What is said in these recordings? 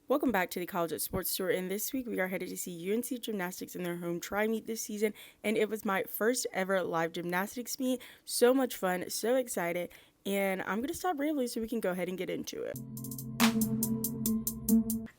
Welcome back to the College at Sports Tour, and this week we are headed to see UNC Gymnastics in their home tri-meet this season, and it was my first ever live gymnastics meet. So much fun, so excited, and I'm going to stop rambling so we can go ahead and get into it.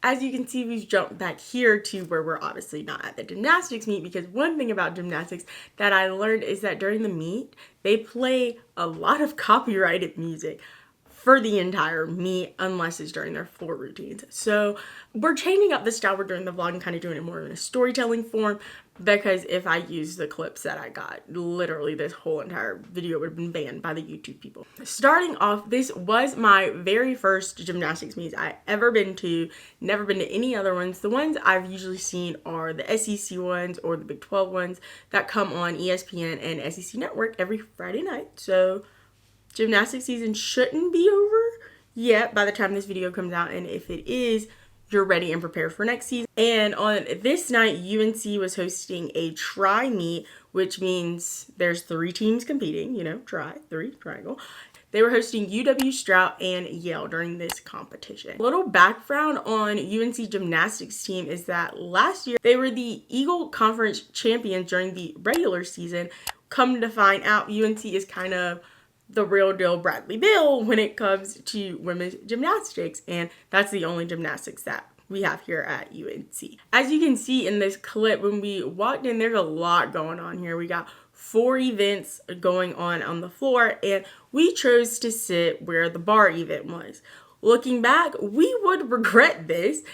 As you can see, we've jumped back here to where we're obviously not at the gymnastics meet, because one thing about gymnastics that I learned is that during the meet, they play a lot of copyrighted music for the entire meet, unless it's during their floor routines. So we're changing up the style we're doing the vlog and kind of doing it more in a storytelling form, because if I use the clips that I got, literally this whole entire video would have been banned by the YouTube people. Starting off, this was my very first gymnastics meets I ever been to, never been to any other ones. The ones I've usually seen are the SEC ones or the Big 12 ones that come on ESPN and SEC Network every Friday night. So gymnastics season shouldn't be over yet by the time this video comes out, and if it is, you're ready and prepared for next season. And on this night, UNC was hosting a tri-meet, which means there's 3 teams competing, triangle. They were hosting UW Stout and Yale during this competition. A little background on UNC gymnastics team is that last year they were the Eagle Conference champions during the regular season. Come to find out, UNC is kind of the real deal Bradley Bill when it comes to women's gymnastics, and that's the only gymnastics that we have here at UNC. As you can see in this clip, when we walked in, there's a lot going on here. We got 4 events going on the floor, and we chose to sit where the bar event was. Looking back, we would regret this,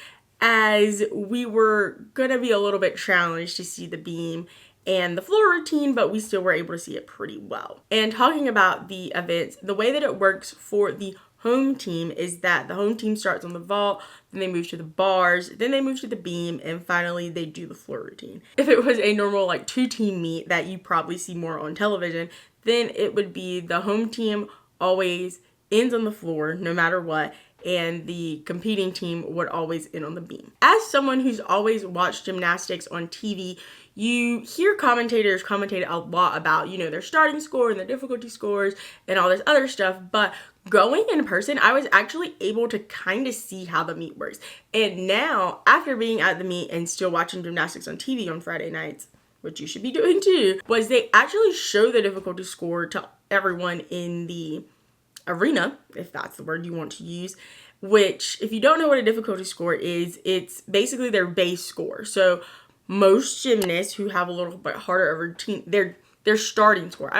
as we were gonna be a little bit challenged to see the beam and the floor routine, but we still were able to see it pretty well. And talking about the events, the way that it works for the home team is that the home team starts on the vault, then they move to the bars, then they move to the beam, and finally they do the floor routine. If it was a normal 2-team meet that you probably see more on television, then it would be the home team always ends on the floor no matter what, and the competing team would always end on the beam. As someone who's always watched gymnastics on TV, you hear commentators commentate a lot about, their starting score and their difficulty scores and all this other stuff, but going in person, I was actually able to kind of see how the meet works. And now, after being at the meet and still watching gymnastics on TV on Friday nights, which you should be doing too, was they actually show the difficulty score to everyone in the arena, if that's the word you want to use, which, if you don't know what a difficulty score is, it's basically their base score. So most gymnasts who have a little bit harder of a routine, their starting score,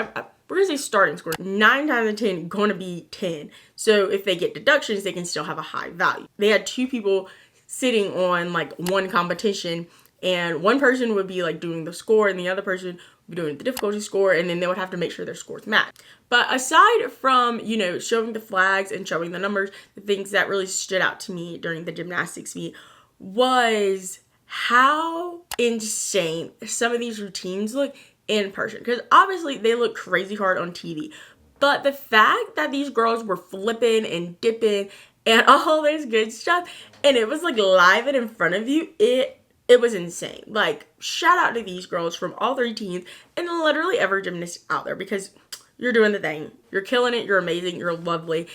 we're gonna say starting score, 9 times out of 10 gonna be 10. So if they get deductions, they can still have a high value. They had 2 people sitting on one competition, and one person would be doing the score and the other person would be doing the difficulty score, and then they would have to make sure their scores match. But aside from, showing the flags and showing the numbers, the things that really stood out to me during the gymnastics meet was how insane some of these routines look in person. Because obviously they look crazy hard on TV. But the fact that these girls were flipping and dipping and all this good stuff, and it was live and in front of you, it was insane. Shout out to these girls from all 3 teams and literally every gymnast out there, because you're doing the thing. You're killing it. You're amazing. You're lovely.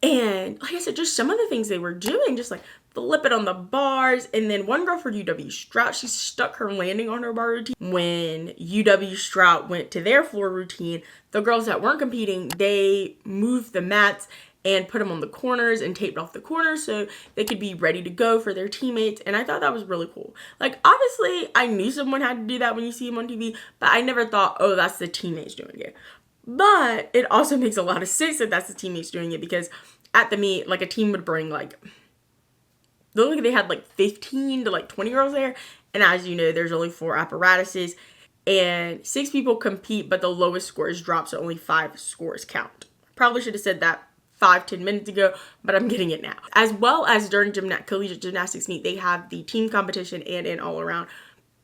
And like I said, just some of the things they were doing, just flip it on the bars. And then one girl for UW Stout, she stuck her landing on her bar routine. When UW Stout went to their floor routine, the girls that weren't competing, they moved the mats and put them on the corners and taped off the corners so they could be ready to go for their teammates. And I thought that was really cool. Obviously, I knew someone had to do that when you see them on TV, but I never thought, oh, that's the teammates doing it. But it also makes a lot of sense that that's the teammates doing it, because at the meet, a team would bring they had 15 to 20 girls there. And as you know, there's only 4 apparatuses and 6 people compete, but the lowest scores drop, so only 5 scores count. Probably should have said that 5-10 minutes ago, but I'm getting it now. As well as during collegiate gymnastics meet, they have the team competition and an all around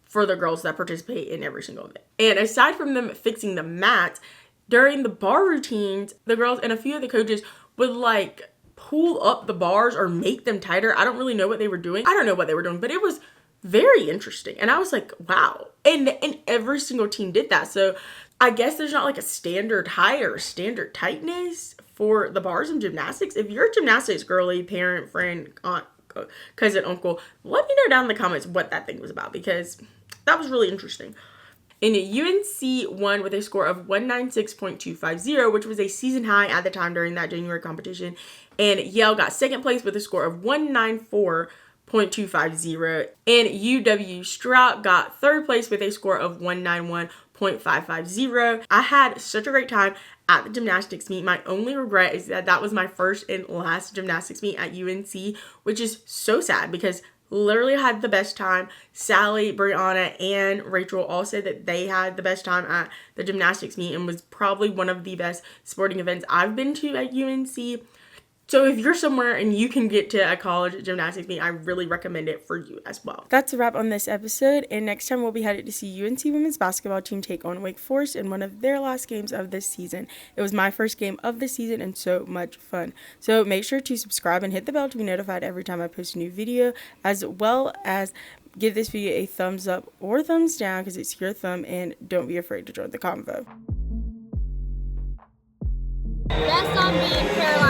for the girls that participate in every single event. And aside from them fixing the mats, during the bar routines, the girls and a few of the coaches would pull up the bars or make them tighter. I don't really know what they were doing. I don't know what they were doing, but it was very interesting. And I was like, wow. And every single team did that. So I guess there's not a standard height or standard tightness for the bars in gymnastics. If you're a gymnastics girly, parent, friend, aunt, cousin uncle. Let me know down in the comments what that thing was about, because that was really interesting. And UNC won with a score of 196.250, which was a season high at the time during that January competition. And Yale got second place with a score of 194.250. And UW Stout got third place with a score of 191.550. I had such a great time at the gymnastics meet. My only regret is that that was my first and last gymnastics meet at UNC, which is so sad because literally had the best time. Sally, Brianna, and Rachel all said that they had the best time at the gymnastics meet and was probably one of the best sporting events I've been to at UNC. So if you're somewhere and you can get to a college gymnastics meet, I really recommend it for you as well. That's a wrap on this episode, and next time we'll be headed to see UNC women's basketball team take on Wake Forest in one of their last games of this season. It was my first game of the season and so much fun. So make sure to subscribe and hit the bell to be notified every time I post a new video, as well as give this video a thumbs up or thumbs down because it's your thumb, and don't be afraid to join the convo. Best on being Carolina.